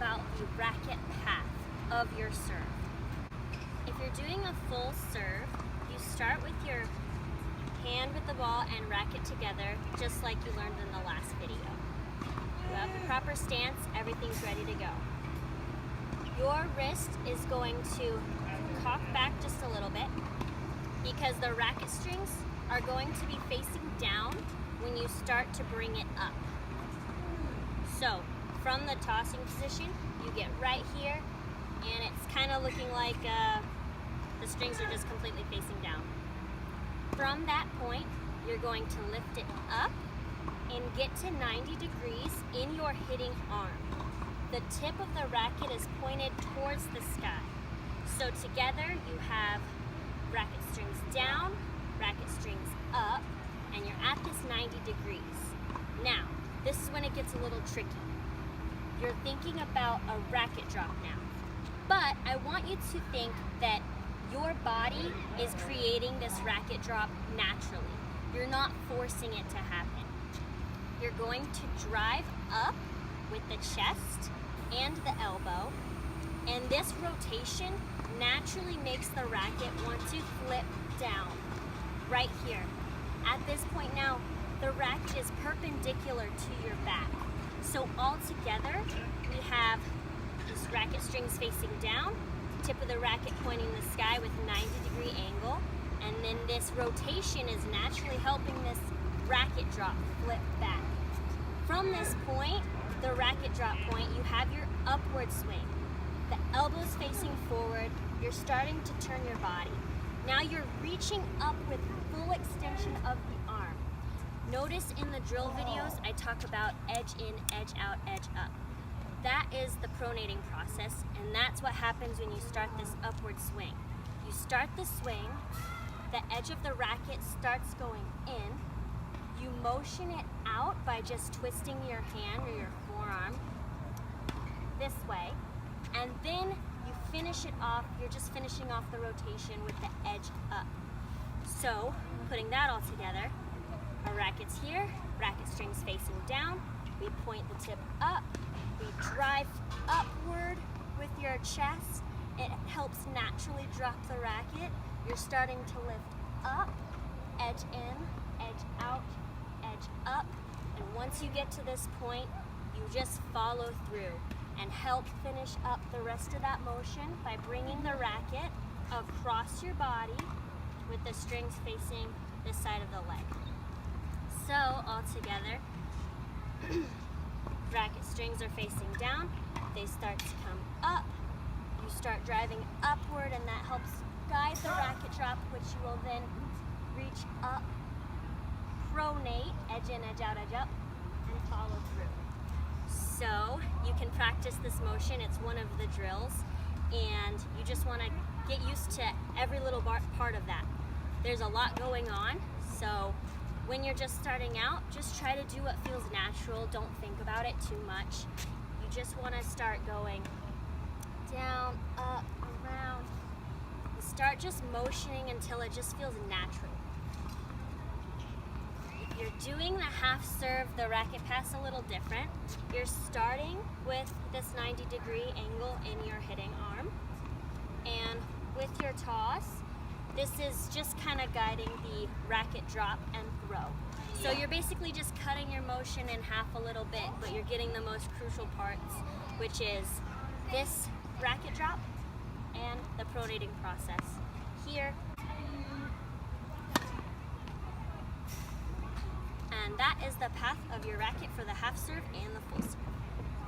about the racket path of your serve. If you're doing a full serve, you start with your hand with the ball and racket together, just like you learned in the last video. You have the proper stance, everything's ready to go. Your wrist is going to cock back just a little bit because the racket strings are going to be facing down when you start to bring it up. So, from the tossing position, you get right here, and it's kind of looking like the strings are just completely facing down. From that point, you're going to lift it up and get to 90 degrees in your hitting arm. The tip of the racket is pointed towards the sky. So together you have racket strings down, racket strings up, and you're at this 90 degrees. Now, this is when it gets a little tricky. You're thinking about a racket drop now. But I want you to think that your body is creating this racket drop naturally. You're not forcing it to happen. You're going to drive up with the chest and the elbow, and this rotation naturally makes the racket want to flip down right here. At this point now, the racket is perpendicular to your back. So all together, we have this racket strings facing down, tip of the racket pointing the sky with 90-degree angle, and then this rotation is naturally helping this racket drop flip back. From this point, the racket drop point, you have your upward swing. The elbows facing forward, you're starting to turn your body. Now you're reaching up with full extension of the arm. Notice in the drill videos, I talk about edge in, edge out, edge up. That is the pronating process, and that's what happens when you start this upward swing. You start the swing, the edge of the racket starts going in, you motion it out by just twisting your hand or your forearm this way, and then you finish it off, you're just finishing off the rotation with the edge up. So, putting that all together, our racket's here, racket strings facing down, we point the tip up, we drive upward with your chest, it helps naturally drop the racket, you're starting to lift up, edge in, edge out, edge up, and once you get to this point, you just follow through and help finish up the rest of that motion by bringing the racket across your body with the strings facing this side of the leg. So, all together, racket strings are facing down, they start to come up, you start driving upward, and that helps guide the racket drop, which you will then reach up, pronate, edge in, edge out, edge up, and follow through. So you can practice this motion, it's one of the drills, and you just want to get used to every little part of that. There's a lot going on, so when you're just starting out, just try to do what feels natural, don't think about it too much. You just want to start going down, up, around. You start just motioning until it just feels natural. If you're doing the half serve, the racket pass a little different. You're starting with this 90-degree angle in your hitting arm. And with your toss, this is just kind of guiding the racket drop and throw. So you're basically just cutting your motion in half a little bit, but you're getting the most crucial parts, which is this racket drop and the pronating process. Here, and that is the path of your racket for the half serve and the full serve.